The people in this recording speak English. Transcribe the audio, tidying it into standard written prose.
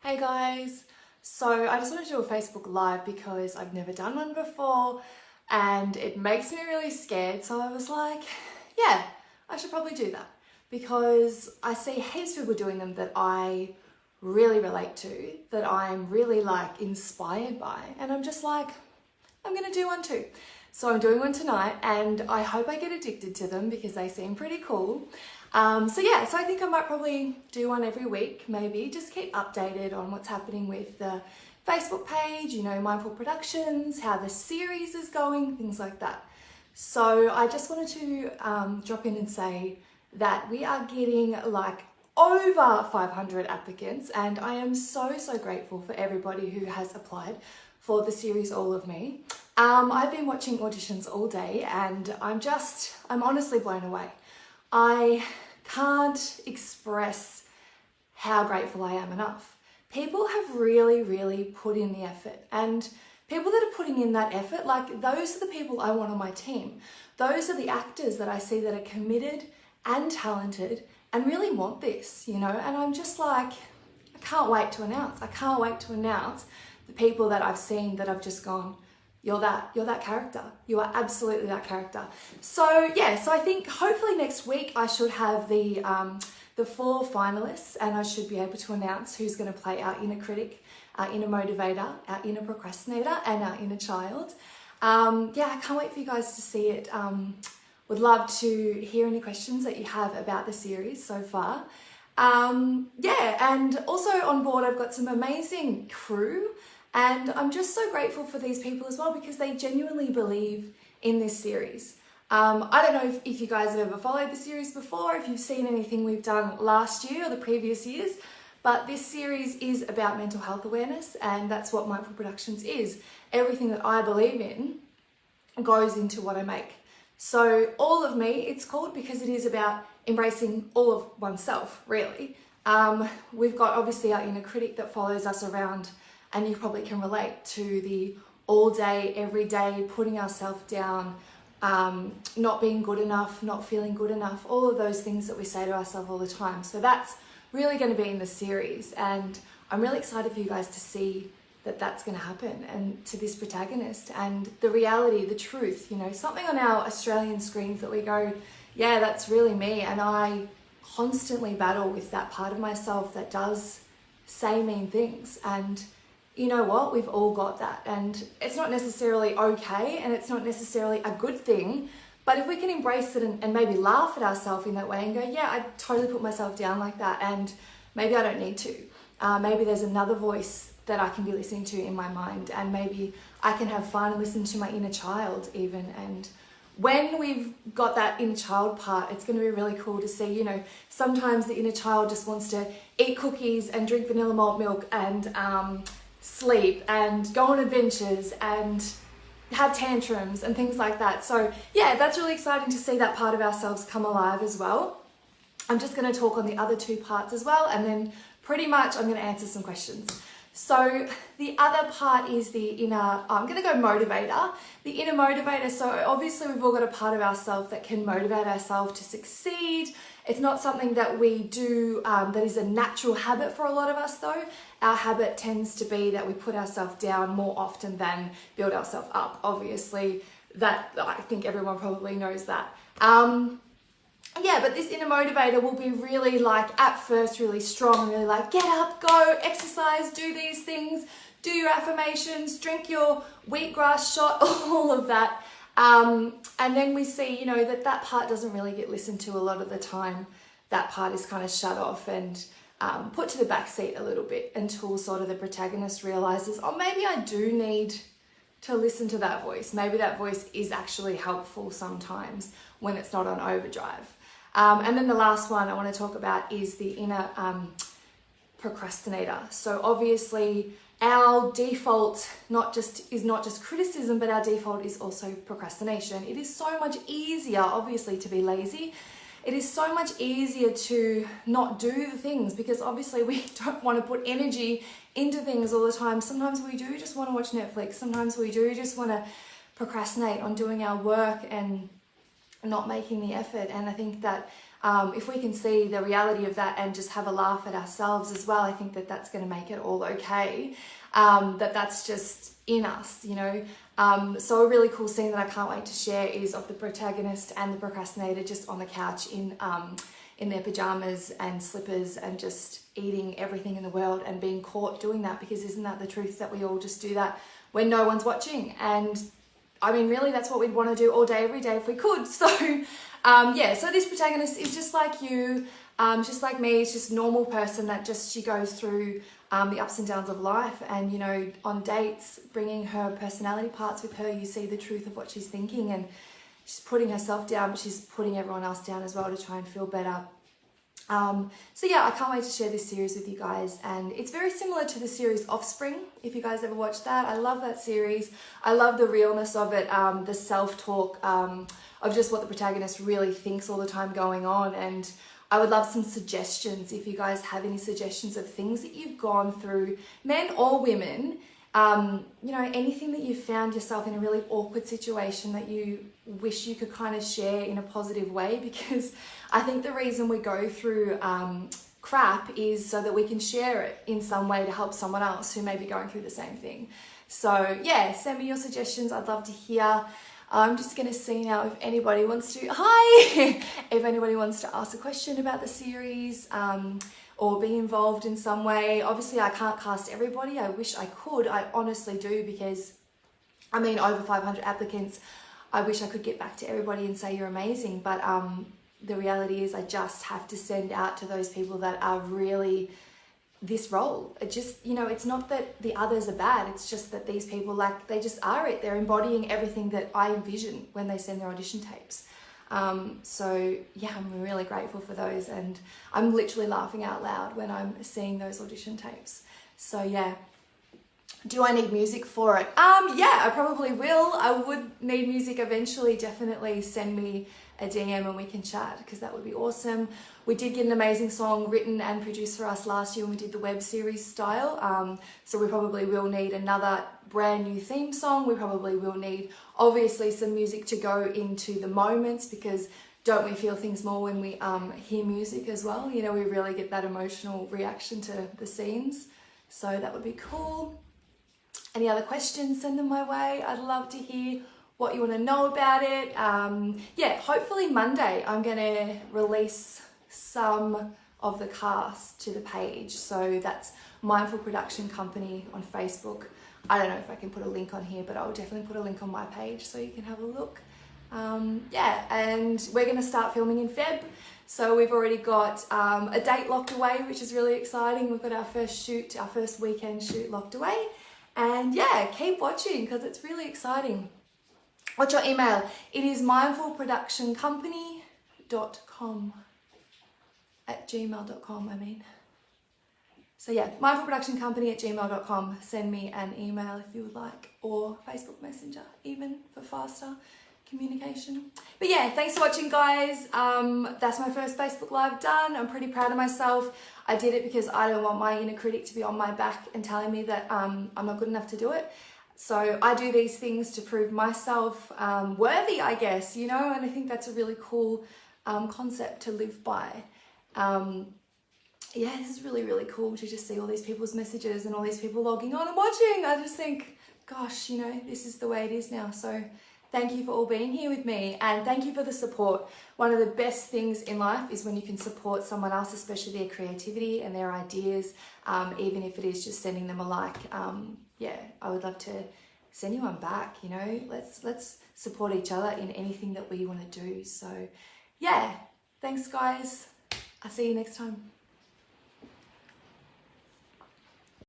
Hey guys, so I just want to do a Facebook Live because I've never done one before and it makes me really scared. So I was like, yeah, I should probably do that because I see heaps of people doing them that I really relate to, that I'm really inspired by, and I'm just like, I'm gonna do one too. So I'm doing one tonight and I hope I get addicted to them because they seem pretty cool. So I think I might probably do one every week, maybe just keep updated on what's happening with the Facebook page, Mindful Productions, how the series is going, things like that. So I just wanted to drop in and say that we are getting over 500 applicants, and I am so grateful for everybody who has applied for the series All of Me. I've been watching auditions all day and I'm honestly blown away. I can't express how grateful I am enough. People have really put in the effort, and people that are putting in that effort, those are the people I want on my team. Those are the actors that I see that are committed and talented and really want this, and I'm just like, I can't wait to announce. I can't wait to announce the people that I've seen that I've just gone, you're that character. You are absolutely that character. So yeah, so I think hopefully next week I should have the 4 finalists, and I should be able to announce who's going to play our inner critic, our inner motivator, our inner procrastinator, and our inner child. I can't wait for you guys to see it. Would love to hear any questions that you have about the series so far. And also on board I've got some amazing crew. And I'm just so grateful for these people as well because they genuinely believe in this series. I don't know if you guys have ever followed the series before, if you've seen anything we've done last year or the previous years, but this series is about mental health awareness, and that's what Mindful Productions is. Everything that I believe in goes into what I make. So All of Me, it's called because it is about embracing all of oneself, really. We've got obviously our inner critic that follows us around, and you probably can relate to the all day, every day, putting ourselves down, not being good enough, not feeling good enough, all of those things that we say to ourselves all the time. So that's really going to be in the series, and I'm really excited for you guys to see that that's going to happen, and to this protagonist, and the reality, the truth, something on our Australian screens that we go, yeah, that's really me. And I constantly battle with that part of myself that does say mean things, and you know what? We've all got that, and it's not necessarily okay, and it's not necessarily a good thing, but if we can embrace it and maybe laugh at ourselves in that way and go, yeah, I totally put myself down like that, and maybe I don't need to. Maybe there's another voice that I can be listening to in my mind, and maybe I can have fun and listen to my inner child even. And when we've got that inner child part, it's going to be really cool to see, sometimes the inner child just wants to eat cookies and drink vanilla malt milk and sleep and go on adventures and have tantrums and things like that. So yeah, that's really exciting to see that part of ourselves come alive as well. I'm just going to talk on the other 2 parts as well, and then pretty much I'm going to answer some questions. So the other part is the inner, I'm going to go motivator, the inner motivator. So obviously we've all got a part of ourselves that can motivate ourselves to succeed. It's not something that we do that is a natural habit for a lot of us though. Our habit tends to be that we put ourselves down more often than build ourselves up. Obviously that, I think everyone probably knows that. But this inner motivator will be really at first really strong, really get up, go, exercise, do these things, do your affirmations, drink your wheatgrass shot, all of that. And then we see, that part doesn't really get listened to a lot of the time. That part is kind of shut off and put to the back seat a little bit until sort of the protagonist realizes, oh, maybe I do need to listen to that voice. Maybe that voice is actually helpful sometimes when it's not on overdrive. And then the last one I want to talk about is the inner procrastinator. So obviously our default is not just criticism, but our default is also procrastination. It is so much easier, obviously, to be lazy. It is so much easier to not do the things because obviously we don't want to put energy into things all the time. Sometimes we do just want to watch Netflix. Sometimes we do just want to procrastinate on doing our work and not making the effort. And I think that if we can see the reality of that and just have a laugh at ourselves as well, I think that that's going to make it all okay. That's just in us, you know. So a really cool scene that I can't wait to share is of the protagonist and the procrastinator just on the couch in their pajamas and slippers and just eating everything in the world and being caught doing that, because isn't that the truth, that we all just do that when no one's watching? And I mean, really, that's what we'd want to do all day, every day if we could. So, yeah, so this protagonist is just like you, just like me. It's just a normal person that she goes through the ups and downs of life. And, you know, on dates, bringing her personality parts with her, you see the truth of what she's thinking, and she's putting herself down, but she's putting everyone else down as well to try and feel better. So yeah, I can't wait to share this series with you guys, and it's very similar to the series Offspring, if you guys ever watched that. I love that series. I love the realness of it, the self-talk of just what the protagonist really thinks all the time going on. And I would love some suggestions if you guys have any suggestions of things that you've gone through, men or women. You know, anything that you found yourself in a really awkward situation that you wish you could kind of share in a positive way, because I think the reason we go through crap is so that we can share it in some way to help someone else who may be going through the same thing. So yeah, send me your suggestions. I'd love to hear. I'm just going to see now if anybody wants to, if anybody wants to ask a question about the series, or be involved in some way. Obviously, I can't cast everybody. I wish I could. I honestly do, because, I mean, over 500 applicants. I wish I could get back to everybody and say you're amazing. But the reality is I just have to send out to those people that are really this role. It just, you know, it's not that the others are bad. It's just that these people, like, they just are it. They're embodying everything that I envision when they send their audition tapes. So yeah, I'm really grateful for those, and I'm literally laughing out loud when I'm seeing those audition tapes. So yeah, do I need music for it? Yeah, I probably will. I would need music eventually. Definitely send me a DM and we can chat, because that would be awesome. We did get an amazing song written and produced for us last year when we did the web series style. So we probably will need another brand new theme song. We probably will need, obviously, some music to go into the moments, because don't we feel things more when we hear music as well? You know, we really get that emotional reaction to the scenes. So that would be cool. Any other questions, send them my way. I'd love to hear what you want to know about it. Yeah, hopefully Monday I'm going to release some of the cast to the page. So that's Mindful Production Company on Facebook. I don't know if I can put a link on here, but I'll definitely put a link on my page so you can have a look. Yeah, and we're going to start filming in Feb. So we've already got a date locked away, which is really exciting. We've got our first weekend shoot locked away. And yeah, keep watching, because it's really exciting. What's your email? It is mindfulproductioncompany.com @gmail.com, I mean. So yeah, mindfulproductioncompany@gmail.com. Send me an email if you would like, or Facebook Messenger even, for faster communication. But yeah, thanks for watching, guys. That's my first Facebook Live done. I'm pretty proud of myself. I did it because I don't want my inner critic to be on my back and telling me that I'm not good enough to do it. So I do these things to prove myself worthy, I guess, you know, and I think that's a really cool concept to live by. Yeah, this is really, really cool to just see all these people's messages and all these people logging on and watching. I just think, gosh, you know, this is the way it is now. So thank you for all being here with me, and thank you for the support. One of the best things in life is when you can support someone else, especially their creativity and their ideas, even if it is just sending them a like. Yeah, I would love to send you one back, you know. Let's support each other in anything that we want to do. So yeah, thanks guys. I'll see you next time.